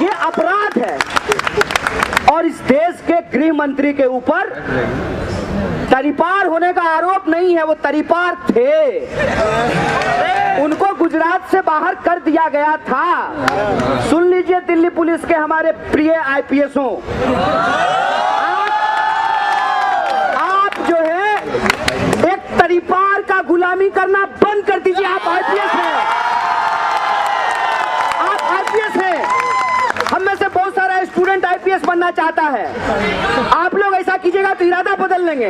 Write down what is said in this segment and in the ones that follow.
ये अपराध है। और इस देश के गृह मंत्री के ऊपर तरीपार होने का आरोप नहीं है, वो तरीपार थे, उनको गुजरात से बाहर कर दिया गया था। सुन लीजिए दिल्ली पुलिस के हमारे प्रिय आईपीएसों, आप जो है एक तरीपार का गुलामी करना बंद कर दीजिए। आप आईपीएस हैं, आप आईपीएस हैं। हम में से बहुत सारा स्टूडेंट आईपीएस बनना चाहता है। आप लोग ऐसा कीजिएगा तो इरादा बदल लेंगे।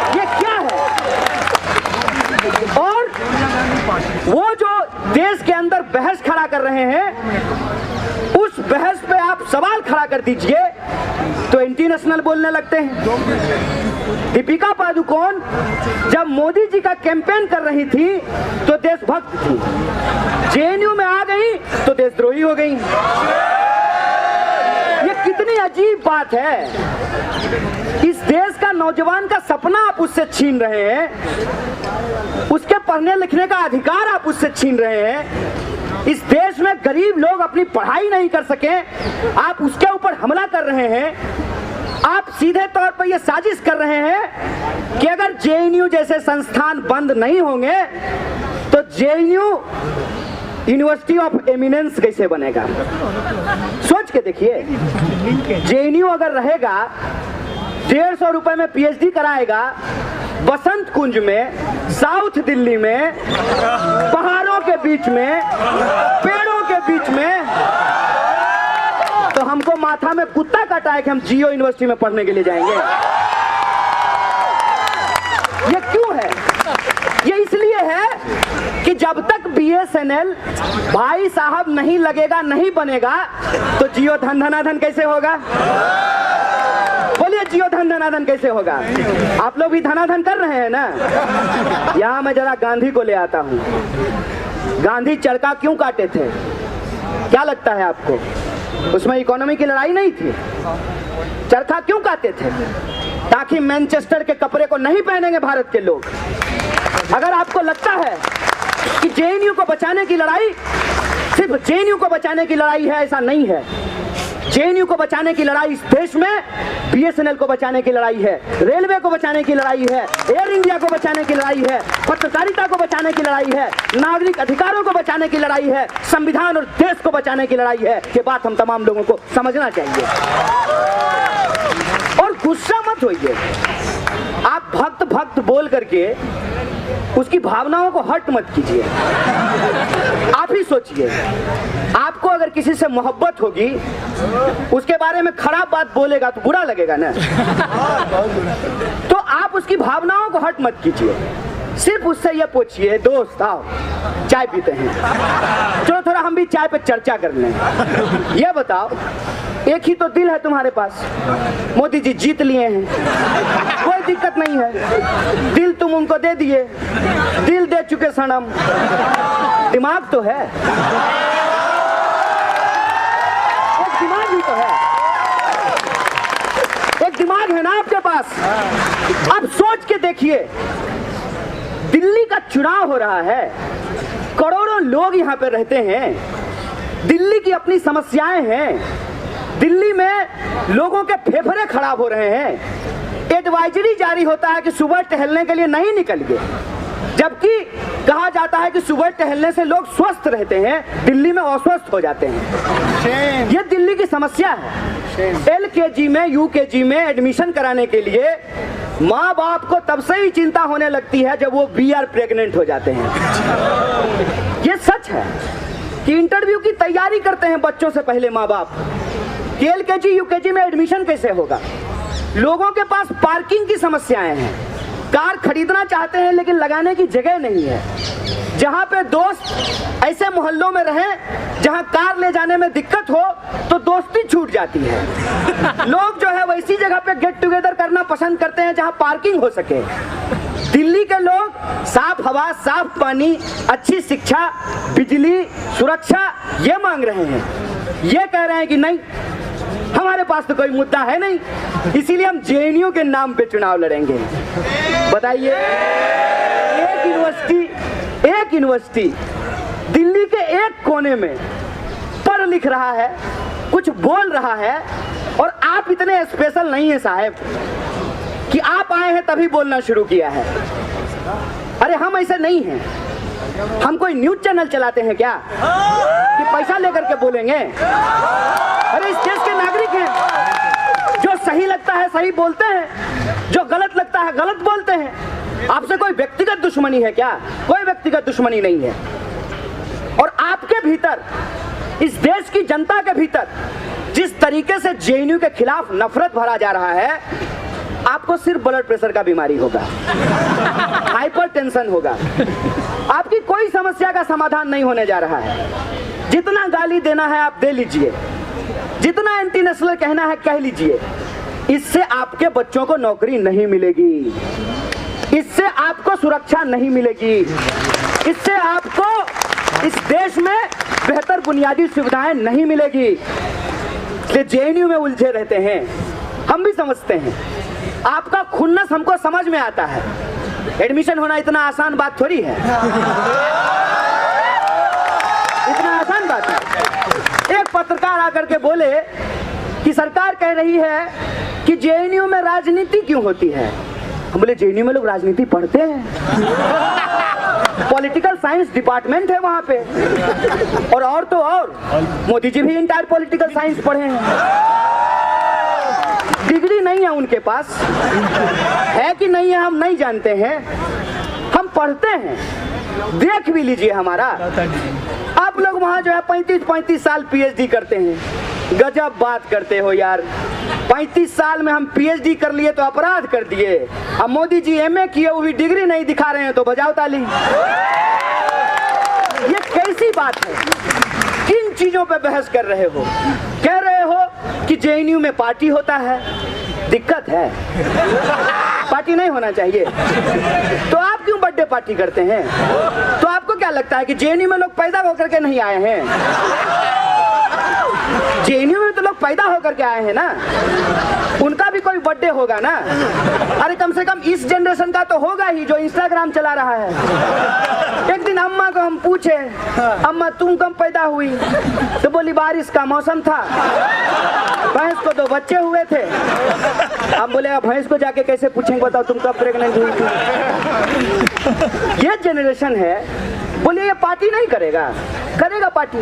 ये क्या है? और वो जो देश के अंदर बहस खड़ा कर रहे हैं, उस बहस पे आप सवाल खड़ा कर दीजिए तो इंटरनेशनल बोलने लगते हैं। दीपिका पादुकोण जब मोदी जी का कैंपेन कर रही थी तो देशभक्त थी, जेएनयू में आ गई तो देशद्रोही हो गई। ये कितनी अजीब बात है। इस देश का नौजवान का सपना आप उससे छीन रहे हैं, उसके पढ़ने लिखने का अधिकार आप उससे छीन रहे हैं। इस देश में गरीब लोग अपनी पढ़ाई नहीं कर सके, आप उसके ऊपर हमला कर रहे हैं। आप सीधे तौर पर यह साजिश कर रहे हैं कि अगर जेएनयू जैसे संस्थान बंद नहीं होंगे तो जेएनयू यूनिवर्सिटी ऑफ एमिनेंस कैसे बनेगा। सोच के देखिए, जेएनयू अगर रहेगा 150 रुपए में पीएचडी कराएगा बसंत कुंज में, साउथ दिल्ली में, पहाड़ों के बीच में, पेड़ों के बीच में, तो हमको माथा में कुत्ता काटा है कि हम जियो यूनिवर्सिटी में पढ़ने के लिए जाएंगे। ये क्यों है? ये इसलिए है कि जब तक बीएसएनएल भाई साहब नहीं लगेगा, नहीं बनेगा, तो जियो धन धनाधन कैसे होगा? बोलिए, जियो धन धनाधन कैसे होगा? आप लोग भी धनाधन कर रहे हैं ना। यहाँ मैं जरा गांधी को ले आता हूँ। गांधी चरखा क्यों काटे थे? क्या लगता है आपको? उसमें इकोनॉमी की लड़ाई नहीं थी। चरखा क्यों काटे थे? ताकि मैनचेस्टर के कपड़े को नहीं पहनेंगे भारत के लोग। अगर आपको लगता है कि जेएनयू को बचाने की लड़ाई सिर्फ जेएनयू को बचाने की लड़ाई है, ऐसा नहीं है। जेएनयू को बचाने की लड़ाई इस देश में बीएसएनएल को बचाने की लड़ाई है, रेलवे को बचाने की लड़ाई है, एयर इंडिया को बचाने की लड़ाई है, पत्रकारिता को बचाने की लड़ाई है, नागरिक अधिकारों को बचाने की लड़ाई है, संविधान और देश को बचाने की लड़ाई है। ये बात हम तमाम लोगों को समझना चाहिए। और गुस्सा मत होइए। आप भक्त भक्त बोल करके उसकी भावनाओं को हर्ट मत कीजिए। आप ही सोचिए, आपको अगर किसी से मोहब्बत होगी, उसके बारे में खराब बात बोलेगा तो बुरा लगेगा ना। तो आप उसकी भावनाओं को हर्ट मत कीजिए। सिर्फ उससे ये पूछिए, दोस्त आओ चाय पीते हैं, चलो थोड़ा हम भी चाय पे चर्चा कर लें। ये बताओ, एक ही तो दिल है तुम्हारे पास, मोदी जी जीत लिए हैं, कोई दिक्कत नहीं है, दिल तुम उनको दे दिए, दिल दे चुके सनम, दिमाग तो है, एक दिमाग भी तो है, एक दिमाग है ना आपके पास। अब सोच के देखिए, दिल्ली का चुनाव हो रहा है, करोड़ों लोग यहाँ पे रहते हैं, दिल्ली की अपनी समस्याएं हैं, दिल्ली में लोगों के फेफड़े खराब हो रहे हैं। एडवाइजरी जारी होता है कि सुबह टहलने के लिए नहीं निकलिए, जबकि कहा जाता है कि सुबह टहलने से लोग स्वस्थ रहते हैं, दिल्ली में अस्वस्थ हो जाते हैं। ये दिल्ली की समस्या है। एलकेजी में, यूकेजी में एडमिशन कराने के लिए माँ बाप को तब से ही चिंता होने लगती है जब वो बीआर प्रेग्नेंट हो जाते हैं। ये सच है कि इंटरव्यू की तैयारी करते हैं बच्चों से पहले माँ बाप कि एलकेजी यूकेजी में एडमिशन कैसे होगा। लोगों के पास पार्किंग की समस्याएं हैं, कार खरीदना चाहते हैं लेकिन लगाने की जगह नहीं है। जहां पे दोस्त ऐसे मोहल्लों में रहें जहां कार ले जाने में दिक्कत हो तो दोस्ती छूट जाती है। लोग जो है वैसी जगह पे गेट टुगेदर करना पसंद करते हैं जहां पार्किंग हो सके। दिल्ली के लोग साफ हवा, साफ पानी, अच्छी शिक्षा, बिजली, सुरक्षा ये मांग रहे हैं। ये कह रहे हैं कि नहीं, हमारे पास तो कोई मुद्दा है नहीं, इसीलिए हम जेएनयू के नाम पे चुनाव लड़ेंगे। बताइए, एक यूनिवर्सिटी दिल्ली के एक कोने में पढ़ लिख रहा है, कुछ बोल रहा है, और आप इतने स्पेशल नहीं है साहब कि आप आए हैं तभी बोलना शुरू किया है। अरे हम ऐसे नहीं हैं। हम कोई न्यूज चैनल चलाते हैं क्या कि पैसा लेकर के बोलेंगे? अरे इस देश के नागरिक हैं, जो सही लगता है सही बोलते हैं, जो गलत लगता है गलत बोलते हैं। आपसे कोई व्यक्तिगत दुश्मनी है क्या? कोई व्यक्तिगत दुश्मनी नहीं है। और आपके भीतर, इस देश की जनता के भीतर जिस तरीके से जेएनयू के खिलाफ नफरत भरा जा रहा है, आपको सिर्फ ब्लड प्रेशर का बीमारी होगा, हाइपर टेंशन होगा, आपकी कोई समस्या का समाधान नहीं होने जा रहा है। जितना गाली देना है आप दे लीजिए, जितना एंटी नेशनल कहना है कह लीजिए, इससे आपके बच्चों को नौकरी नहीं मिलेगी, इससे आपको सुरक्षा नहीं मिलेगी, इससे आपको इस देश में बेहतर बुनियादी सुविधाएं नहीं मिलेगी। इसलिए जेएनयू में उलझे रहते हैं। हम भी समझते हैं, आपका खुन्नस हमको समझ में आता है। एडमिशन होना इतना आसान बात थोड़ी है, इतना आसान बात है। एक पत्रकार आकर के बोले कि सरकार कह रही है कि जेएनयू में राजनीति क्यों होती है। हम बोले जेएनयू में लोग राजनीति पढ़ते हैं, पॉलिटिकल साइंस डिपार्टमेंट है वहां पे, और तो और मोदी जी भी इंटायर पॉलिटिकल साइंस पढ़े हैं। डिग्री नहीं है उनके पास, है कि नहीं है हम नहीं जानते हैं, हम पढ़ते हैं। देख भी लीजिए हमारा, आप लोग वहां जो है 35 साल पीएचडी करते हैं। गजब बात करते हो यार, 35 साल में हम पीएचडी कर लिए तो अपराध कर दिए। अब मोदी जी एमए किए, वो भी डिग्री नहीं दिखा रहे हैं तो बजाओ ताली। ये कैसी बात है? किन चीजों पे बहस कर रहे हो? कह रहे हो कि जेएनयू में पार्टी होता है, दिक्कत है, पार्टी नहीं होना चाहिए। तो आप क्यों बर्थडे पार्टी करते हैं? तो आपको क्या लगता है कि जेएनयू में लोग पैदा होकर के नहीं आए हैं? जेएनयू में तो लोग पैदा होकर के आए हैं ना, उनका भी कोई बर्थडे होगा ना। अरे कम से कम इस जनरेशन का तो होगा ही जो इंस्टाग्राम चला रहा है। एक दिन अम्मा को हम पूछे, अम्मा तुम कब पैदा हुई? तो बोली बारिश का मौसम था, भैंस को 2 बच्चे हुए थे। अब बोले भैंस को जाके कैसे पूछेंगे, बताओ तुम कब प्रेग्नेंट हुई थी? ये जनरेशन है। बोले ये पार्टी नहीं करेगा, करेगा पार्टी।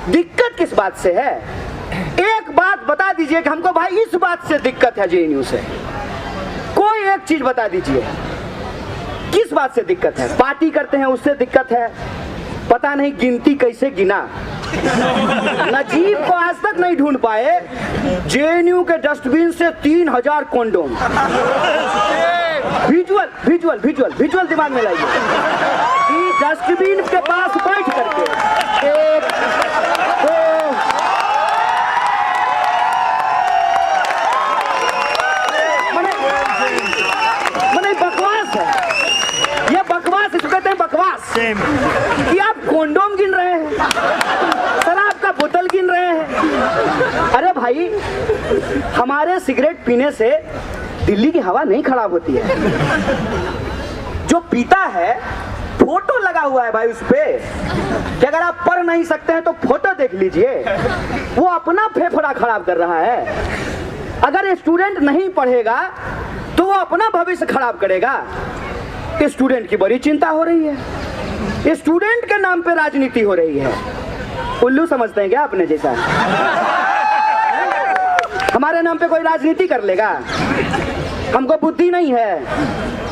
दिक्कत किस बात से है? एक बात बता दीजिए कि हमको भाई इस बात से दिक्कत है जेएनयू से। कोई एक चीज बता दीजिए, किस बात से दिक्कत है? पार्टी करते हैं उससे दिक्कत है, पता नहीं गिनती कैसे गिना। नजीब को आज तक नहीं ढूंढ पाए। जेएनयू के डस्टबिन से 3000 कॉन्डोम। विजुअल दिमाग में लाइए कि डस्टबिन के पास बैठ करके 1 2 मने बकवास है ये, बकवास इसको कहते हैं, बकवास कि आप कॉन्डोम गिन रहे हैं, शराब का बोतल गिन रहे हैं। अरे भाई, हमारे सिगरेट पीने से दिल्ली की हवा नहीं खराब होती है। जो पीता है, फोटो लगा हुआ है भाई उस पे, कि अगर आप पढ़ नहीं सकते हैं तो फोटो देख लीजिए, वो अपना फेफड़ा खराब कर रहा है। अगर स्टूडेंट नहीं पढ़ेगा तो वो अपना भविष्य खराब करेगा। स्टूडेंट की बड़ी चिंता हो रही है, स्टूडेंट के नाम पे राजनीति हो रही है। उल्लू समझते हैं क्या अपने जैसा? हमारे नाम पे कोई राजनीति कर लेगा? हमको बुद्धि नहीं है,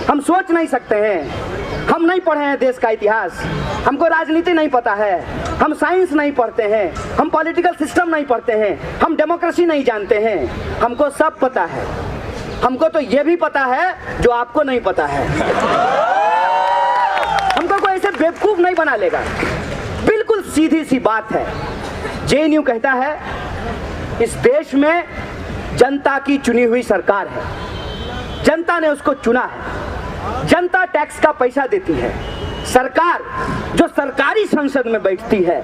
हम सोच नहीं सकते हैं, हम नहीं पढ़े हैं देश का इतिहास, हमको राजनीति नहीं पता है, हम साइंस नहीं पढ़ते हैं, हम पॉलिटिकल सिस्टम नहीं पढ़ते हैं, हम डेमोक्रेसी नहीं जानते हैं। हमको सब पता है। हमको तो ये भी पता है जो आपको नहीं पता है। हमको कोई ऐसे बेवकूफ नहीं बना लेगा। बिल्कुल सीधी सी बात है। जेएनयू कहता है इस देश में जनता की चुनी हुई सरकार है, जनता ने उसको चुना है, जनता टैक्स का पैसा देती है, सरकार जो सरकारी संसद में बैठती है,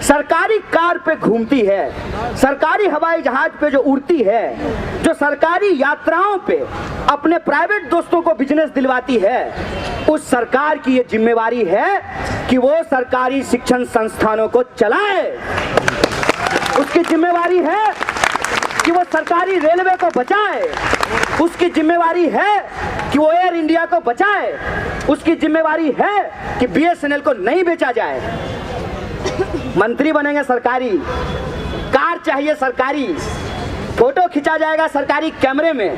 सरकारी कार पे घूमती है, सरकारी हवाई जहाज पे जो उड़ती है, जो सरकारी यात्राओं पे अपने प्राइवेट दोस्तों को बिजनेस दिलवाती है, उस सरकार की ये जिम्मेवारी है कि वो सरकारी शिक्षण संस्थानों को चलाए। उसकी जिम्मेवारी है कि वो सरकारी रेलवे को बचाए। उसकी जिम्मेवारी है कि वो एयर इंडिया को बचाए। उसकी जिम्मेवारी है कि BSNL को नहीं बेचा जाए। मंत्री बनेंगे सरकारी, कार चाहिए सरकारी, फोटो खिंचा जाएगा सरकारी कैमरे में,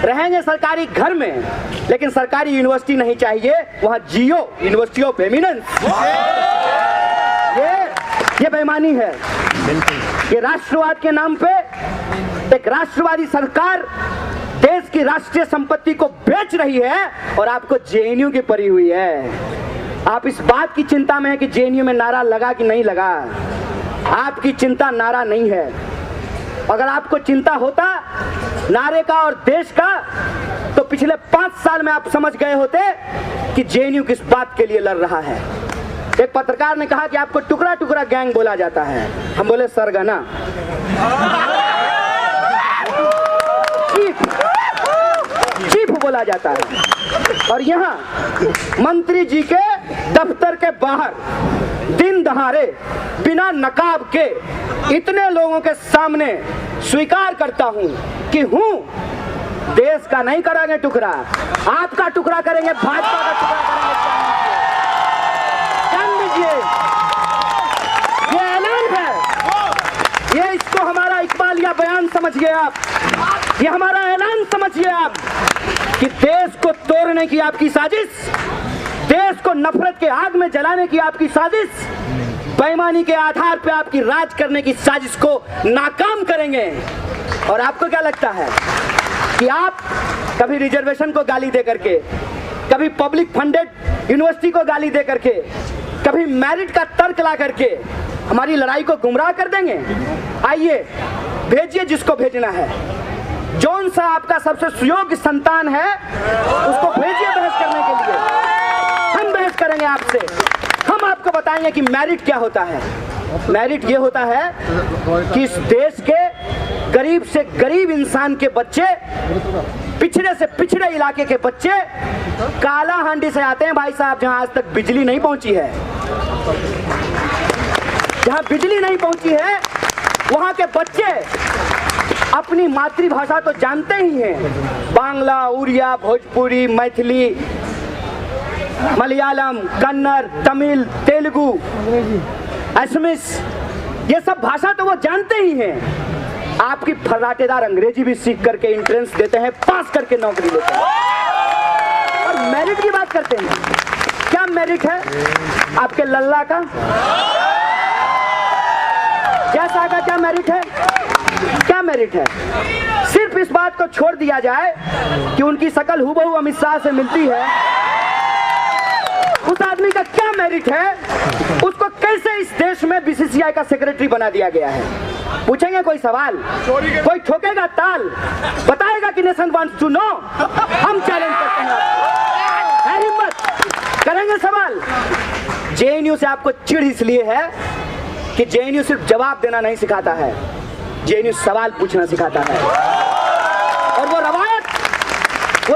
रहेंगे सरकारी घर में, लेकिन सरकारी यूनिवर्सिटी नहीं चाहिए। वहां जियो, यूनिवर्सिटी ऑफ एमिनेंस। ये बेईमानी है। ये राष्ट्रवाद के नाम पे एक राष्ट्रवादी सरकार देश की राष्ट्रीय संपत्ति को बेच रही है और आपको JNU की पड़ी हुई है। आप इस बात की चिंता में है कि JNU में नारा लगा कि नहीं लगा। आपकी चिंता नारा नहीं है। अगर आपको चिंता होता नारे का और देश का, तो पिछले 5 साल में आप समझ गए होते कि JNU किस बात के लिए लड़ रहा है। एक पत्रकार ने कहा कि आपको टुकड़ा टुकड़ा गैंग बोला जाता है। हम बोले सरगना, चीफ बोला जाता है। और यहाँ मंत्री जी के दफ्तर के बाहर दिन दहाड़े बिना नकाब के इतने लोगों के सामने स्वीकार करता हूँ कि हूँ देश का नहीं करेंगे टुकड़ा, आपका टुकड़ा करेंगे, भाजपा का टुकड़ा करेंगे। जान लीजिए, ये ऐलान है। ये इसको हमारा इकबालिया बयान समझिए आप, ये हमारा ऐलान समझिए आप कि देश को तोड़ने की आपकी साजिश, देश को नफरत के आग में जलाने की आपकी साजिश, बेईमानी के आधार पे आपकी राज करने की साजिश को नाकाम करेंगे। और आपको क्या लगता है कि आप कभी रिजर्वेशन को गाली दे करके, कभी पब्लिक फंडेड यूनिवर्सिटी को गाली दे करके, कभी मेरिट का तर्क ला करके हमारी लड़ाई को गुमराह कर देंगे? आइए, भेजिए जिसको भेजना है। जौन सा आपका सबसे सुयोग्य संतान है उसको भेजिए बहस करने के लिए। हम बहस करेंगे आपसे। हम आपको बताएंगे कि मेरिट क्या होता है। मेरिट ये होता है कि इस देश के गरीब से गरीब इंसान के बच्चे, पिछड़े से पिछड़े इलाके के बच्चे काला हांडी से आते हैं भाई साहब, जहां आज तक बिजली नहीं पहुंची है। जहां बिजली नहीं पहुंची है वहां के बच्चे अपनी मातृभाषा तो जानते ही हैं, बांग्ला, उड़िया, भोजपुरी, मैथिली, मलयालम, कन्नड़, तमिल, तेलुगु, असमिस, ये सब भाषा तो वो जानते ही हैं। आपकी फर्राटेदार अंग्रेजी भी सीख करके एंट्रेंस देते हैं, पास करके नौकरी लेते हैं। और मेरिट की बात करते हैं। क्या मेरिट है आपके लल्ला का? जैसा का क्या मेरिट है? क्या मेरिट है? सिर्फ इस बात को छोड़ दिया जाए कि उनकी शकल हूबहू अमित शाह से मिलती है। उस आदमी का क्या मेरिट है? उसको कैसे इस देश में BCCI का सेक्रेटरी बना दिया गया है? पूछेंगे कोई सवाल? कोई ठोकेगा ताल? बताएगा कि नेशन वांट्स टू नो? हम चैलेंज करते हैं, है हिम्मत? करेंगे सवाल। JNU से आपको चिढ़ इसलिए है कि JNU सिर्फ जवाब देना नहीं सिखाता है, JNU सवाल पूछना सिखाता है। और वो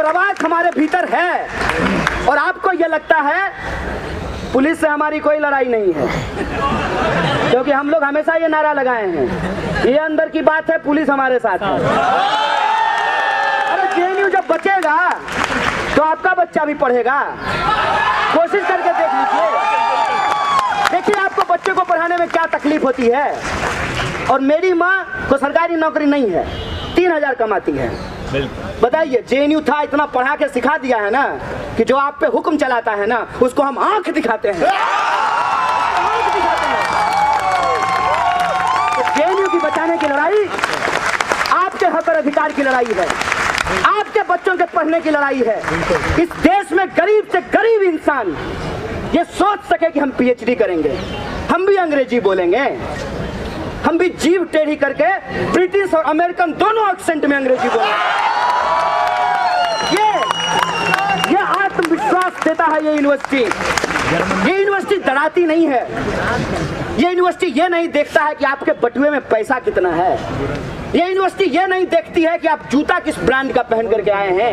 रवायत हमारे भीतर है। और आपको ये लगता है पुलिस से हमारी कोई लड़ाई नहीं है, क्योंकि हम लोग हमेशा ये नारा लगाए हैं, ये अंदर की बात है, पुलिस हमारे साथ है। अरे JNU जब बचेगा तो आपका बच्चा भी पढ़ेगा। कोशिश करके देख लीजिए। देखिए आपको बच्चे को पढ़ाने में क्या तकलीफ होती है। और मेरी माँ को सरकारी नौकरी नहीं है, 3000 कमाती है। बताइए, JNU था, इतना पढ़ा के सिखा दिया है ना कि जो आप पे हुक्म चलाता है ना उसको हम आंख दिखाते हैं। तो JNU की बचाने की लड़ाई आपके हक और अधिकार की लड़ाई है, आपके बच्चों के पढ़ने की लड़ाई है। इस देश में गरीब से गरीब इंसान ये सोच सके कि हम PhD करेंगे, हम भी अंग्रेजी बोलेंगे, हम भी जीभ टेढ़ी करके ब्रिटिश और अमेरिकन दोनों एक्सेंट में अंग्रेजी बोलेंगे। ये आत्मविश्वास देता है ये यूनिवर्सिटी। ये यूनिवर्सिटी डराती नहीं है। ये यूनिवर्सिटी ये नहीं देखता है कि आपके बटुए में पैसा कितना है। ये यूनिवर्सिटी ये नहीं देखती है कि आप जूता किस ब्रांड का पहन करके आए हैं।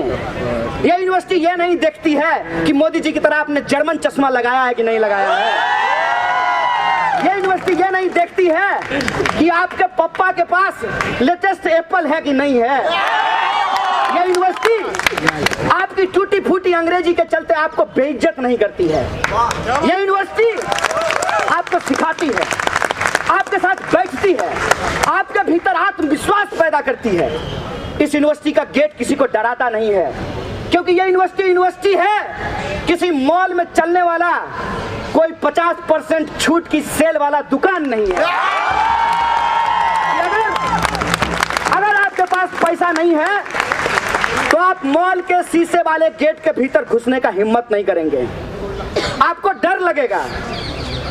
ये यूनिवर्सिटी ये नहीं देखती है कि मोदी जी की तरह आपने जर्मन चश्मा लगाया है कि नहीं लगाया है। ये यूनिवर्सिटी ये नहीं देखती है कि आपके पापा के पास लेटेस्ट एप्पल है कि नहीं है। ये यूनिवर्सिटी आपकी टूटी फूटी अंग्रेजी के चलते आपको बेइज्जत नहीं करती है। ये यूनिवर्सिटी आपको सिखाती है, आपके साथ बैठती है, आपके भीतर आत्मविश्वास पैदा करती है। इस यूनिवर्सिटी का गेट किसी को डराता नहीं है, क्योंकि ये यूनिवर्सिटी है, किसी मॉल में चलने वाला कोई 50% छूट की सेल वाला दुकान नहीं है। अगर आपके पास पैसा नहीं है तो आप मॉल के शीशे वाले गेट के भीतर घुसने का हिम्मत नहीं करेंगे। आपको डर लगेगा।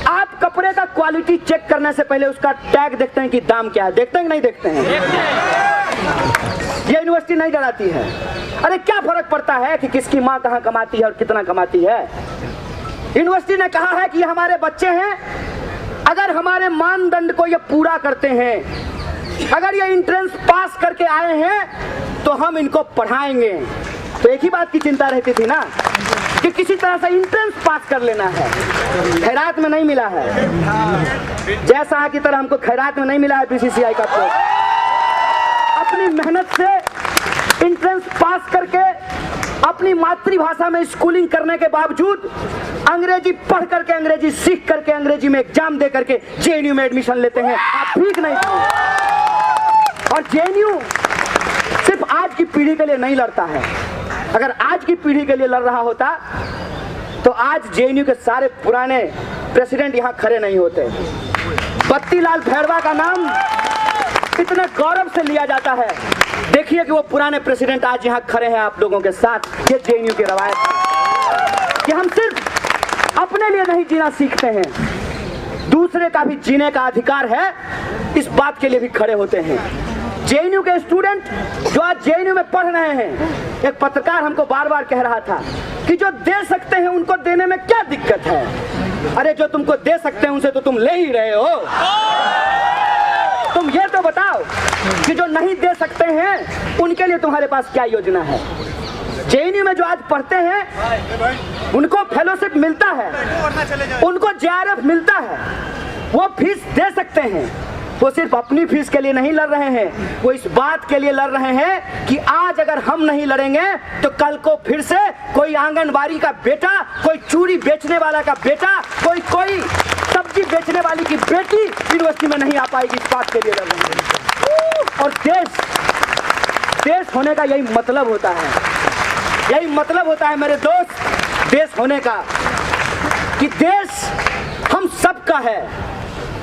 आप कपड़े का क्वालिटी चेक करने से पहले उसका टैग देखते हैं कि दाम क्या है। देखते हैं कि नहीं देखते हैं? ये यूनिवर्सिटी नहीं डराती है। अरे क्या फर्क पड़ता है कि किसकी माँ कहाँ कमाती है और कितना कमाती है। यूनिवर्सिटी ने कहा है कि ये हमारे बच्चे हैं, अगर हमारे मानदंड को ये पूरा करते हैं, अगर ये एंट्रेंस पास करके आए हैं तो हम इनको पढ़ाएंगे। तो एक ही बात की चिंता रहती थी ना कि किसी तरह से एंट्रेंस पास कर लेना है। खैरात में नहीं मिला है, जैसा की तरह हमको खैरात में नहीं मिला है बीसीसीआई का पोस्ट। अपनी मेहनत से एंट्रेंस पास करके अपनी मातृभाषा में स्कूलिंग करने के बावजूद अंग्रेजी पढ़ करके, अंग्रेजी सीख करके, अंग्रेजी में एग्जाम दे करके जेएनयू में एडमिशन लेते हैं। आप ठीक नहीं थे। और जेएनयू सिर्फ आज की पीढ़ी के लिए नहीं लड़ता है। अगर आज की पीढ़ी के लिए लड़ रहा होता तो आज जेएनयू के सारे पुराने प्रेसिडेंट यहाँ खड़े नहीं होते। बत्तीलाल भैरवा का नाम इतने गौरव से लिया जाता है। देखिए कि वो पुराने प्रेसिडेंट आज यहाँ खड़े हैं आप लोगों के साथ। ये जेएनयू की रवायत है कि हम सिर्फ अपने लिए नहीं जीना सीखते हैं, दूसरे का भी जीने का अधिकार है, इस बात के लिए भी खड़े होते हैं। जेएनयू के स्टूडेंट जो आज जेएनयू में पढ़ रहे हैं, एक पत्रकार हमको बार बार कह रहा था कि जो दे सकते हैं उनको देने में क्या दिक्कत है। अरे जो तुमको दे सकते हैं उनसे तो तुम ले ही रहे हो। तुम ये तो बताओ कि जो नहीं दे सकते हैं उनके लिए तुम्हारे पास क्या योजना है। जेएनयू में जो आज पढ़ते हैं उनको फेलोशिप मिलता है, उनको जेआरएफ मिलता है, वो फीस दे सकते हैं। वो सिर्फ अपनी फीस के लिए नहीं लड़ रहे हैं, वो इस बात के लिए लड़ रहे हैं कि आज अगर हम नहीं लड़ेंगे तो कल को फिर से कोई आंगनबाड़ी का बेटा, कोई चूड़ी बेचने वाला का बेटा, कोई सब्जी बेचने वाली की बेटी यूनिवर्सिटी में नहीं आ पाएगी। इस बात के लिए लड़ रहे हैं। और देश होने का यही मतलब होता है, यही मतलब होता है मेरे दोस्त, देश होने का, कि देश हम सबका है।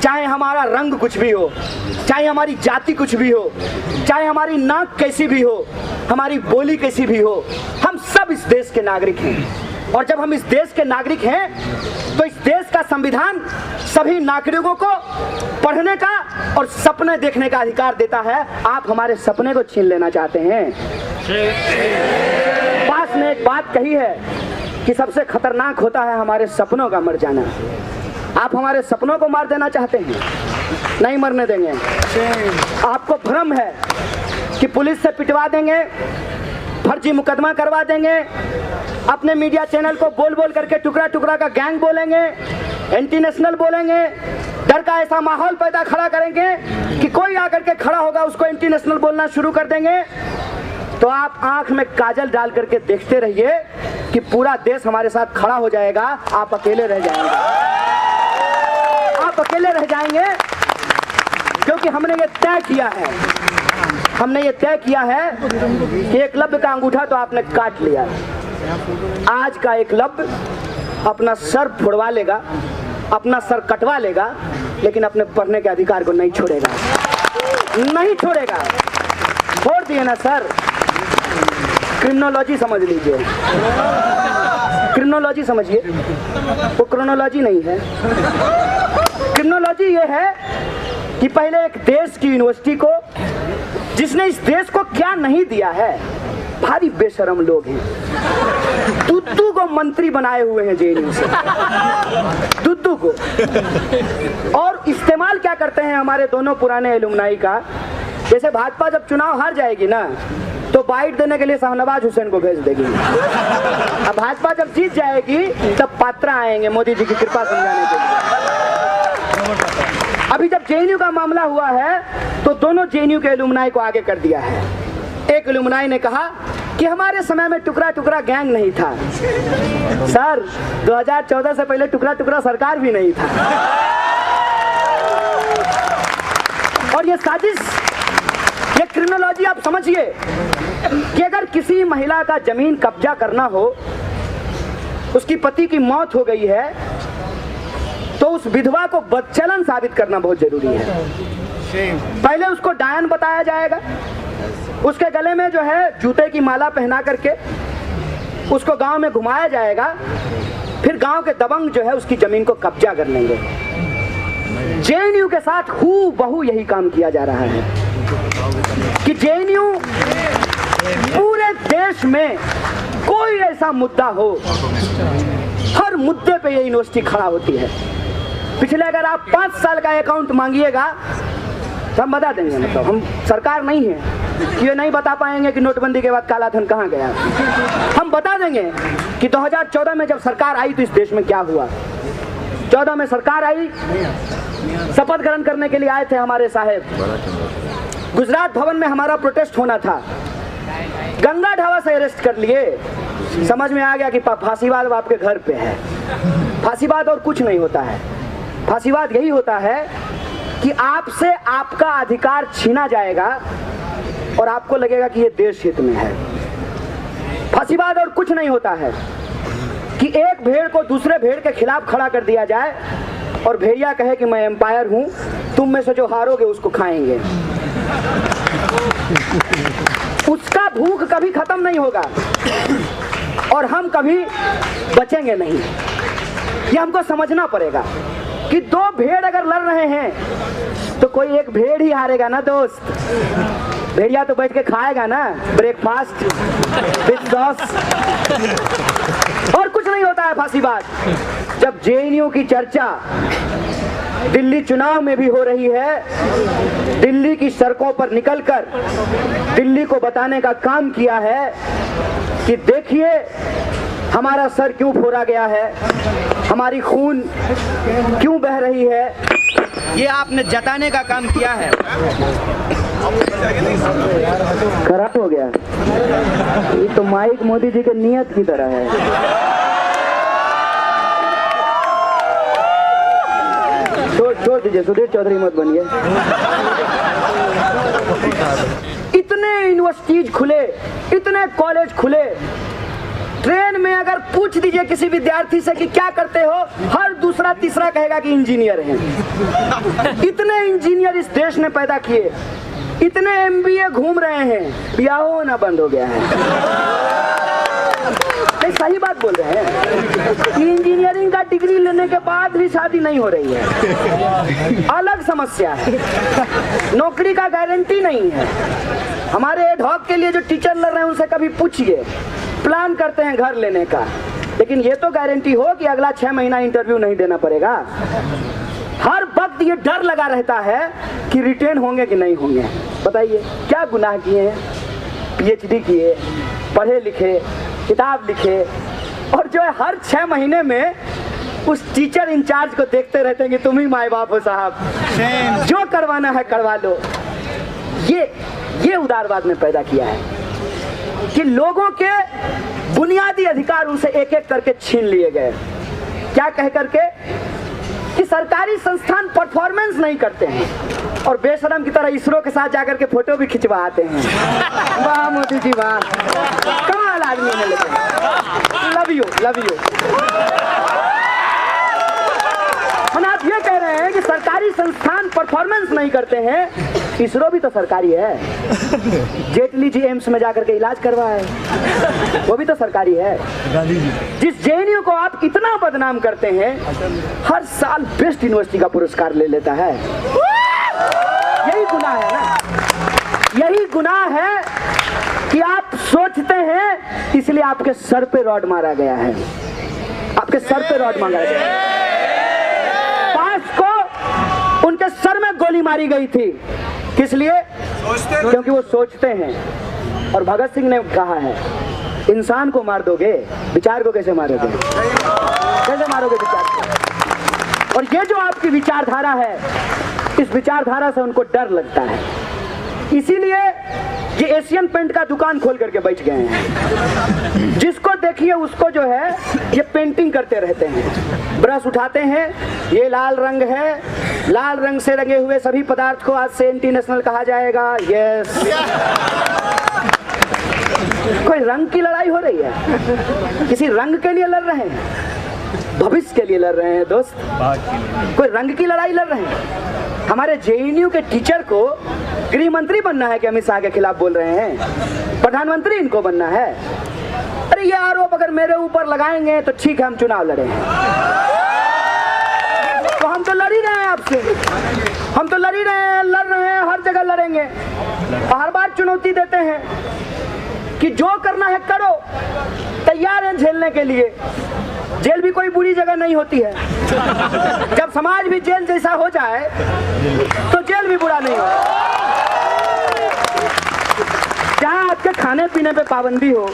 चाहे हमारा रंग कुछ भी हो, चाहे हमारी जाति कुछ भी हो, चाहे हमारी नाक कैसी भी हो, हमारी बोली कैसी भी हो, हम सब इस देश के नागरिक हैं। और जब हम इस देश के नागरिक हैं तो इस देश का संविधान सभी नागरिकों को पढ़ने का और सपने देखने का अधिकार देता है। आप हमारे सपने को छीन लेना चाहते हैं। पास ने एक बात कही है कि सबसे खतरनाक होता है हमारे सपनों का मर जाना। आप हमारे सपनों को मार देना चाहते हैं, नहीं मरने देंगे। आपको भ्रम है कि पुलिस से पिटवा देंगे, फर्जी मुकदमा करवा देंगे, अपने मीडिया चैनल को बोल बोल करके टुकड़ा टुकड़ा का गैंग बोलेंगे, एंटी नेशनल बोलेंगे, डर का ऐसा माहौल पैदा खड़ा करेंगे कि कोई आकर के खड़ा होगा उसको एंटी नेशनल बोलना शुरू कर देंगे। तो आप आंख में काजल डाल करके देखते रहिए कि पूरा देश हमारे साथ खड़ा हो जाएगा, आप अकेले रह जाएंगे। आप अकेले रह जाएंगे क्योंकि हमने ये तय किया है, हमने ये तय किया है कि एकलव्य का अंगूठा तो आपने काट लिया, आज का एकलव्य अपना सर फोड़वा लेगा, अपना सर कटवा लेगा, लेकिन अपने पढ़ने के अधिकार को नहीं छोड़ेगा, नहीं छोड़ेगा। छोड़ दिए ना सर। क्रिमिनोलॉजी समझ लीजिए, क्रिमिनोलॉजी समझिए, वो क्रोनोलॉजी नहीं है। क्रिमिनोलॉजी ये है कि पहले एक देश की यूनिवर्सिटी को, जिसने इस देश को क्या नहीं दिया है, भारी बेशरम लोग हैं। दुद्दू को मंत्री बनाए हुए हैं जेएनयू से, दुद्दू को। और इस्तेमाल क्या करते हैं हमारे दोनों पुराने एलुमनाई का, जैसे भाजपा जब चुनाव हार जाएगी ना तो बाइट देने के लिए शाहनवाज हुसैन को भेज देगी। अब भाजपा जब जीत जाएगी तब पात्रा आएंगे मोदी जी की कृपा समझाने के लिए। अभी जब जेएनयू का मामला हुआ है तो दोनों जेएनयू के एलुमनाई को आगे कर दिया है। एक एलुमनाई ने कहा कि हमारे समय में टुकड़ा टुकड़ा गैंग नहीं था। सर 2014 से पहले टुकड़ा टुकड़ा सरकार भी नहीं था। और ये साजिश, ये क्रिमिनोलॉजी आप समझिए कि अगर किसी महिला का जमीन कब्जा करना हो, उसकी पति की मौत हो गई है, तो उस विधवा को बदचलन साबित करना बहुत जरूरी है। पहले उसको डायन बताया जाएगा, उसके गले में जो है जूते की माला पहना करके उसको गांव में घुमाया जाएगा, फिर गांव के दबंग जो है उसकी जमीन को कब्जा कर लेंगे। जेएनयू के साथ हूबहू यही काम किया जा रहा है कि जेएनयू पूरे देश में कोई ऐसा मुद्दा हो, हर मुद्दे पे ये यूनिवर्सिटी खड़ा होती है। पिछले अगर आप 5 साल का अकाउंट मांगिएगा तो हम बता देंगे, मतलब हम सरकार नहीं है, ये नहीं बता पाएंगे कि नोटबंदी के बाद काला धन कहाँ गया। हम बता देंगे कि 2014 में जब सरकार आई तो इस देश में क्या हुआ। 14 में सरकार आई, शपथ ग्रहण करने के लिए आए थे हमारे साहेब, गुजरात भवन में हमारा प्रोटेस्ट होना था, गंगा ढाबा से अरेस्ट कर लिए। समझ में आ गया कि फांसीवाद आपके घर पे है। फांसीवाद और कुछ नहीं होता है, फांसीवाद यही होता है कि आपसे आपका अधिकार छीना जाएगा और आपको लगेगा कि ये देश हित में है। फांसीवाद और कुछ नहीं होता है कि एक भेड़ को दूसरे भेड़ के खिलाफ खड़ा कर दिया जाए और भेड़िया कहे कि मैं एम्पायर हूं, तुम में से जो हारोगे उसको खाएंगे। उसका भूख कभी खत्म नहीं होगा और हम कभी बचेंगे नहीं। ये हमको समझना पड़ेगा कि 2 भेड़ अगर लड़ रहे हैं तो कोई एक भेड़ ही हारेगा ना दोस्त। भेड़िया तो बैठ के खाएगा ना ब्रेकफास्ट विद सॉस। और कुछ नहीं होता है फांसीवाद। जब जेएनयू की चर्चा दिल्ली चुनाव में भी हो रही है, दिल्ली की सड़कों पर निकलकर दिल्ली को बताने का काम किया है कि देखिए हमारा सर क्यों फोड़ा गया है, हमारी खून क्यों बह रही है, ये आपने जताने का काम किया है। खराब हो गया, ये तो माइक मोदी जी के नियत की तरह है। छोड़ दीजिए, सुधीर चौधरी मत बनिए। इतने यूनिवर्सिटीज खुले, इतने कॉलेज खुले, ट्रेन में अगर पूछ दीजिए किसी विद्यार्थी से कि क्या करते हो, हर दूसरा तीसरा कहेगा कि इंजीनियर हैं। इतने इंजीनियर इस देश ने पैदा किए, इतने एमबीए घूम रहे हैं, ब्याह होना बंद हो गया है। नहीं, सही बात बोल रहे हैं कि इंजीनियरिंग का डिग्री लेने के बाद भी शादी नहीं हो रही है, अलग समस्या है। नौकरी का गारंटी नहीं है। हमारे एडहॉक के लिए जो टीचर लड़ रहे हैं उनसे कभी पूछिए, प्लान करते हैं घर लेने का, लेकिन ये तो गारंटी हो कि अगला 6 महीना इंटरव्यू नहीं देना पड़ेगा। हर वक्त ये डर लगा रहता है कि रिटेन होंगे कि नहीं होंगे। बताइए क्या गुनाह किए हैं, पीएचडी किए, पढ़े लिखे, किताब लिखे, और जो है हर 6 महीने में उस टीचर इंचार्ज को देखते रहते हैं कि तुम ही माए बाप हो साहब, जो करवाना है करवा लो। ये उदारवाद में पैदा किया है कि लोगों के बुनियादी अधिकार उनसे एक एक करके छीन लिए गए। क्या कह करके कि सरकारी संस्थान परफॉर्मेंस नहीं करते हैं और बेशरम की तरह इसरो के साथ जाकर के फोटो भी खिंचवाते हैं। वाह मोदी जी वाह, कमाल आदमी है। लेकिन लव यू। हम आप ये कह रहे हैं कि सरकारी संस्थान परफॉर्मेंस नहीं करते हैं। इसरो भी तो सरकारी है, जेटली जी एम्स में जाकर के इलाज करवाए, वो भी तो सरकारी है। जिस जेएनयू को आप इतना बदनाम करते हैं, हर साल बेस्ट यूनिवर्सिटी का पुरस्कार ले लेता है। यही गुनाह है ना, यही गुनाह है कि आप सोचते हैं इसलिए आपके सर पे रॉड मारा गया है, आपके सर पे रॉड मारा गया है। पास को उनके सर में गोली मारी गई थी, किस लिए? क्योंकि वो सोचते हैं। और भगत सिंह ने कहा है, इंसान को मार दोगे, विचार को कैसे मारोगे? कैसे मारोगे विचार को? और ये जो आपकी विचारधारा है, इस विचारधारा से उनको डर लगता है, इसीलिए ये एशियन पेंट का दुकान खोल करके बैठ गए हैं। जिसको देखिए उसको जो है ये पेंटिंग करते रहते हैं, ब्रश उठाते हैं, ये लाल रंग है, लाल रंग से रंगे हुए सभी पदार्थ को आज से एंटी नेशनल कहा जाएगा। यस, कोई रंग की लड़ाई हो रही है? किसी रंग के लिए लड़ रहे हैं? भविष्य के लिए लड़ रहे हैं दोस्त, कोई रंग की लड़ाई लड़ रहे हैं? हमारे जेएनयू के टीचर को गृह मंत्री बनना है कि अमित शाह के खिलाफ बोल रहे हैं? प्रधानमंत्री इनको बनना है? अरे ये आरोप अगर मेरे ऊपर लगाएंगे तो ठीक है, हम चुनाव लड़े हैं, तो हम तो लड़ ही रहे हैं आपसे, हम तो लड़ ही रहे हैं, लड़ रहे हैं, हर जगह लड़ेंगे। हर बार चुनौती देते हैं कि जो करना है करो, तैयार हैं झेलने के लिए। जेल भी कोई बुरी जगह नहीं होती है, जब समाज भी जेल जैसा हो जाए तो जेल भी बुरा नहीं होता। जहाँ आपके खाने पीने पे पाबंदी हो,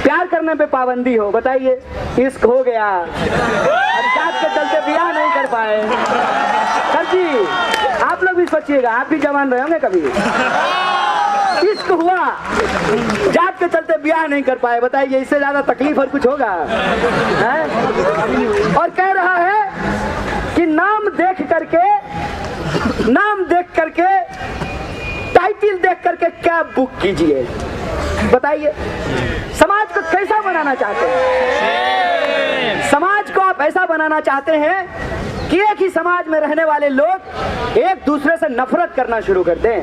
प्यार करने पे पाबंदी हो, बताइए, इश्क हो गया, जात के चलते ब्याह नहीं कर पाए। सर जी आप लोग भी सोचिएगा, आप भी जवान रहे होंगे कभी, इश्क हुआ, जात के चलते ब्याह नहीं कर पाए, बताइए इससे ज्यादा तकलीफ और कुछ होगा है? और कह रहा है कि नाम देख करके टाइटल देख करके कैब बुक कीजिए। बताइए समाज को कैसा बनाना चाहते हैं? समाज को आप ऐसा बनाना चाहते हैं कि एक ही समाज में रहने वाले लोग एक दूसरे से नफरत करना शुरू कर दें।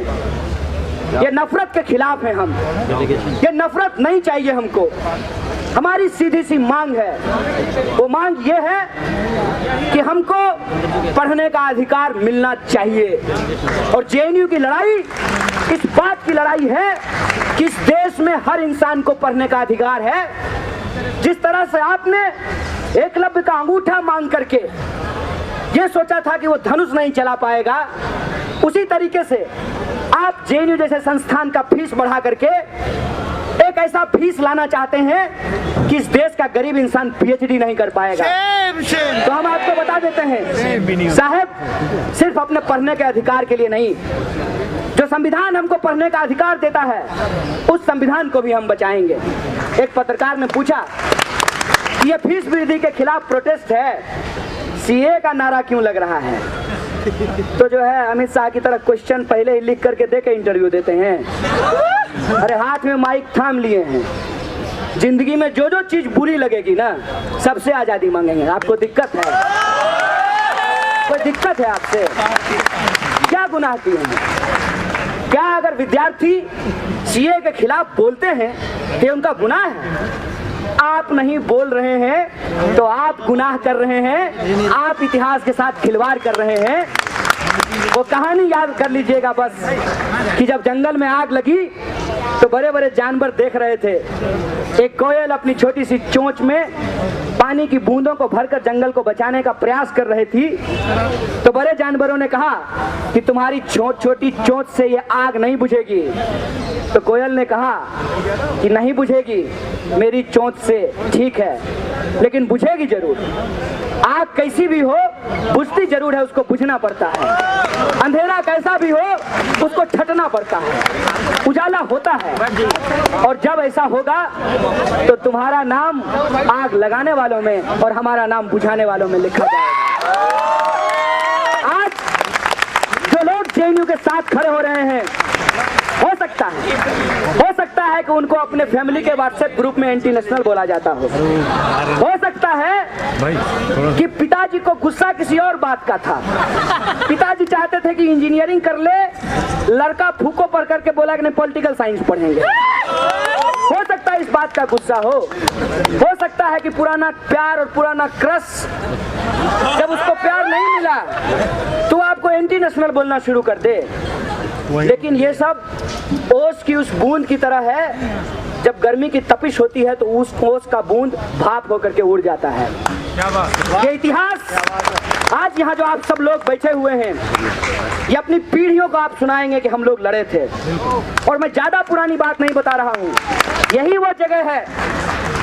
ये नफरत के खिलाफ है हम, ये नफरत नहीं चाहिए हमको। हमारी सीधी सी मांग है, वो मांग ये है कि हमको पढ़ने का अधिकार मिलना चाहिए। और जेएनयू की लड़ाई इस बात की लड़ाई है कि इस देश में हर इंसान को पढ़ने का अधिकार है। जिस तरह से आपने एकलव्य का अंगूठा मांग करके ये सोचा था कि वो धनुष नहीं चला पाएगा, उसी तरीके से आप जेएनयू जैसे संस्थान का फीस बढ़ा करके एक ऐसा फीस लाना चाहते हैं कि इस देश का गरीब इंसान पीएचडी नहीं कर पाएगा। तो हम आपको बता देते हैं साहब, सिर्फ अपने पढ़ने के अधिकार के लिए नहीं, जो संविधान हमको पढ़ने का अधिकार देता है उस संविधान को भी हम बचाएंगे। एक पत्रकार ने पूछा कि ये फीस वृद्धि के खिलाफ प्रोटेस्ट है, सीए का नारा क्यों लग रहा है? तो जो है अमित शाह की तरह क्वेश्चन पहले ही लिख करके दे के इंटरव्यू देते हैं। अरे हाथ में माइक थाम लिए हैं, जिंदगी में जो जो चीज बुरी लगेगी ना, सबसे आजादी मांगेंगे। आपको दिक्कत है? कोई दिक्कत है आपसे? क्या गुनाह किए हैं? क्या अगर विद्यार्थी सीए के खिलाफ बोलते हैं तो उनका गुनाह है? आप नहीं बोल रहे हैं तो आप गुनाह कर रहे हैं, आप इतिहास के साथ खिलवाड़ कर रहे हैं। वो कहानी याद कर लीजिएगा बस कि जब जंगल में आग लगी तो बड़े बड़े जानवर देख रहे थे। एक कोयल अपनी छोटी सी चोंच में पानी की बूंदों को भरकर जंगल को बचाने का प्रयास कर रही थी। तो बड़े जानवरों ने कहा कि तुम्हारी छोटी चोंच से ये आग नहीं बुझेगी। तो कोयल ने कहा कि नहीं बुझेगी मेरी चोंच से, ठीक है, लेकिन बुझेगी जरूर। आग कैसी भी हो बुझती जरूर है, उसको बुझना पड़ता है। अंधेरा कैसा भी हो उसको छटना पड़ता है, उजाला होता है। और जब ऐसा होगा तो तुम्हारा नाम आग लगाने वालों में और हमारा नाम बुझाने वालों में लिखा जाएगा। आज जो लोग जेएनयू के साथ खड़े हो रहे हैं, हो सकता है कि उनको अपने फैमिली के व्हाट्सएप ग्रुप में एंटी नेशनल बोला जाता हो सकता है कि पिताजी को गुस्सा किसी और बात का था। पिताजी चाहते थे कि इंजीनियरिंग कर ले, लड़का फूको पर करके बोला कि नहीं पॉलिटिकल साइंस पढ़ेंगे। हो सकता है इस बात का गुस्सा हो सकता है कि पुराना प्यार और पुराना क्रश, जब उसको प्यार नहीं मिला तो आपको एंटी नेशनल बोलना शुरू कर दे। लेकिन ये सब ओस की उस बूंद की तरह है जब गर्मी की तपिश होती है तो उस ओस का बूंद भाप होकर के उड़ जाता है। ये इतिहास आज यहाँ जो आप सब लोग बैठे हुए हैं, ये अपनी पीढ़ियों को आप सुनाएंगे कि हम लोग लड़े थे। और मैं ज्यादा पुरानी बात नहीं बता रहा हूँ, यही वो जगह है,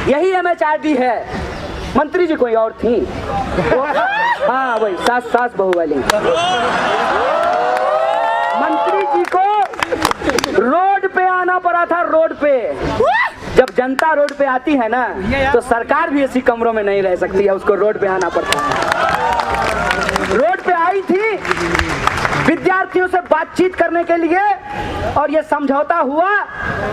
यही MHRD है। मंत्री जी कोई और थी, हाँ वही सास बहू वाली। मंत्री जी को रोड पे आना पड़ा था, रोड पे। जब जनता रोड पे आती है ना, तो सरकार भी ऐसी कमरों में नहीं रह सकती है, उसको रोड पे आना पड़ता है। रोड पे आई थी विद्यार्थियों से बातचीत करने के लिए, और ये समझौता हुआ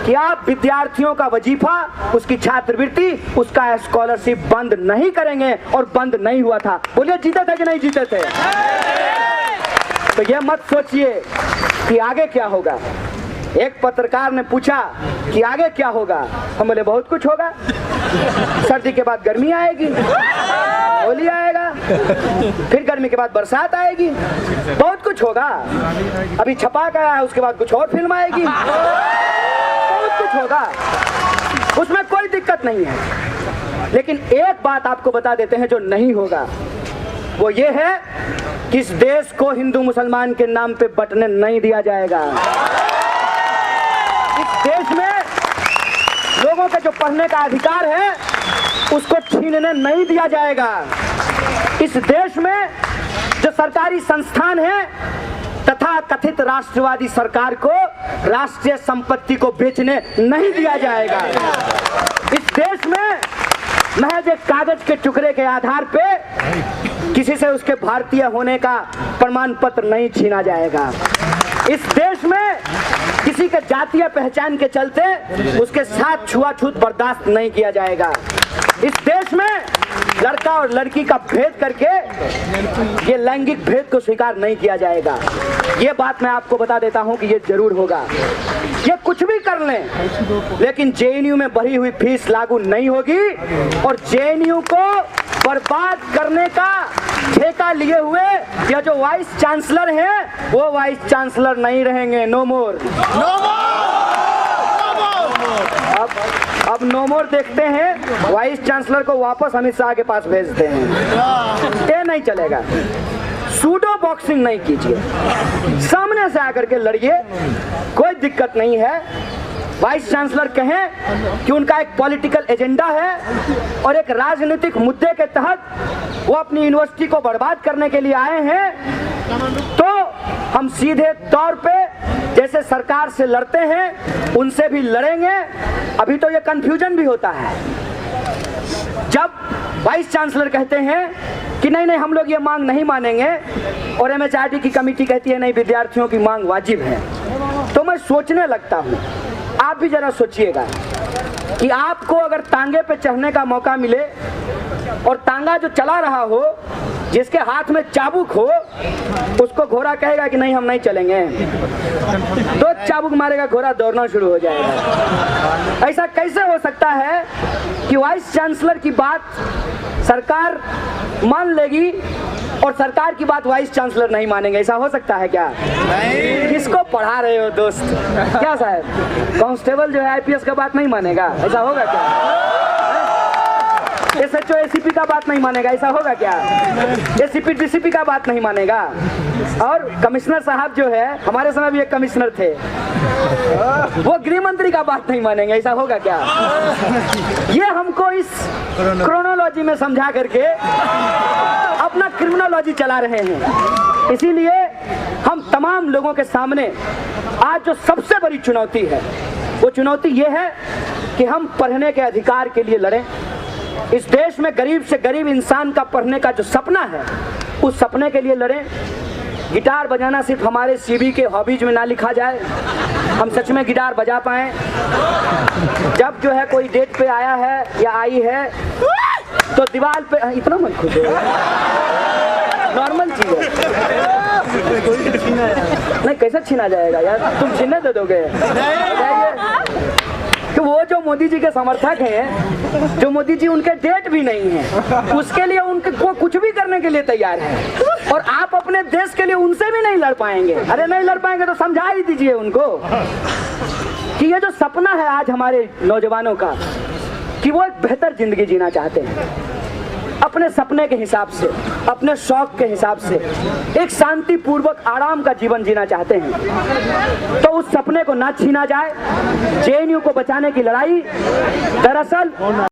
कि आप विद्यार्थियों का वजीफा, उसकी छात्रवृत्ति, उसका स्कॉलरशिप बंद नहीं करेंगे, और बंद नहीं हुआ था। बोलिए जीते थे कि नहीं जीते थे? तो ये मत सोचिए कि आगे क्या होगा। एक पत्रकार ने पूछा कि आगे क्या होगा, हम बोले बहुत कुछ होगा। सर्दी के बाद गर्मी आएगी, होली आएगा, फिर गर्मी के बाद बरसात आएगी, बहुत कुछ होगा। अभी छपाक आया है, उसके बाद कुछ और फिल्म आएगी, बहुत कुछ होगा, उसमें कोई दिक्कत नहीं है। लेकिन एक बात आपको बता देते हैं जो नहीं होगा, वो ये है कि इस देश को हिंदू मुसलमान के नाम पे बंटने नहीं दिया जाएगा। इस देश में लोगों के जो पढ़ने का अधिकार है उसको छीनने नहीं दिया जाएगा। इस देश में जो सरकारी संस्थान है तथा कथित राष्ट्रवादी सरकार को राष्ट्रीय संपत्ति को बेचने नहीं दिया जाएगा। इस देश में महज एक कागज के टुकड़े के आधार पे किसी से उसके भारतीय होने का प्रमाण पत्र नहीं छीना जाएगा। इस देश में किसी के जातीय पहचान के चलते उसके साथ छुआछूत बर्दाश्त नहीं किया जाएगा। इस देश में लड़का और लड़की का भेद करके ये लैंगिक भेद को स्वीकार नहीं किया जाएगा। ये बात मैं आपको बता देता हूं कि ये जरूर होगा। ये कुछ भी कर लें, लेकिन JNU में भरी हुई फीस लागू नहीं होगी, और JNU को बर्बाद करने का ठेका लिए हुए या जो वाइस चांसलर हैं वो वाइस चांसलर नहीं रहेंगे। नो मोर। अब नो मोर देखते हैं, वाइस चांसलर को वापस अमित शाह के पास भेजते हैं। ये नहीं चलेगा। सूडो बॉक्सिंग नहीं कीजिए, सामने से आकर के लड़िए, कोई दिक्कत नहीं है। वाइस चांसलर कहें कि उनका एक पॉलिटिकल एजेंडा है और एक राजनीतिक मुद्दे के तहत वो अपनी यूनिवर्सिटी को बर्बाद करने के लिए आए हैं, तो हम सीधे तौर पे जैसे सरकार से लड़ते हैं उनसे भी लड़ेंगे। अभी तो ये कंफ्यूजन भी होता है जब वाइस चांसलर कहते हैं कि नहीं नहीं हम लोग ये मांग नहीं मानेंगे, और MHRD की कमेटी कहती है नहीं विद्यार्थियों की मांग वाजिब है। तो मैं सोचने लगता हूँ, आप भी जरा सोचिएगा कि आपको अगर तांगे पे चढ़ने का मौका मिले और तांगा जो चला रहा हो, जिसके हाथ में चाबुक हो, उसको घोड़ा कहेगा कि नहीं हम नहीं चलेंगे, तो चाबुक मारेगा, घोड़ा दौड़ना शुरू हो जाएगा। ऐसा कैसे हो सकता है कि वाइस चांसलर की बात सरकार मान लेगी और सरकार की बात वाइस चांसलर नहीं मानेंगे? ऐसा हो सकता है क्या? नहीं। किसको पढ़ा रहे हो दोस्त? क्या साहब, कांस्टेबल जो है IPS का बात नहीं मानेगा? ऐसा होगा क्या? SHO ACP का बात नहीं मानेगा? ऐसा होगा क्या? ACP DCP का बात नहीं मानेगा? और कमिश्नर साहब जो है, हमारे समय भी एक कमिश्नर थे, वो गृह मंत्री का बात नहीं मानेंगे? ऐसा होगा क्या? ये हमको इस क्रोनोलॉजी में समझा करके अपना क्रिमिनोलॉजी चला रहे हैं। इसीलिए हम तमाम लोगों के सामने आज जो सबसे बड़ी चुनौती है, वो चुनौती ये है कि हम पढ़ने के अधिकार के लिए लड़ें। इस देश में गरीब से गरीब इंसान का पढ़ने का जो सपना है, उस सपने के लिए लड़ें। गिटार बजाना सिर्फ हमारे CV के हॉबीज में ना लिखा जाए, हम सच में गिटार बजा पाएं। जब जो है कोई डेट पे आया है या आई है तो दीवार पे, इतना मत खुद नॉर्मल चीज है, नहीं कैसे छीना जाएगा यार, तुम छीनने दे दोगे? तो वो जो मोदी जी के समर्थक हैं, जो मोदी जी उनके डेट भी नहीं है, उसके लिए उनके को कुछ भी करने के लिए तैयार है, और आप अपने देश के लिए उनसे भी नहीं लड़ पाएंगे। अरे नहीं लड़ पाएंगे तो समझा ही दीजिए उनको। कि ये जो सपना है आज हमारे नौजवानों का कि वो एक बेहतर जिंदगी जीना चाहते हैं, अपने सपने के हिसाब से, अपने शौक के हिसाब से एक शांतिपूर्वक आराम का जीवन जीना चाहते हैं, तो उस सपने को ना छीना जाए। जेएनयू को बचाने की लड़ाई दरअसल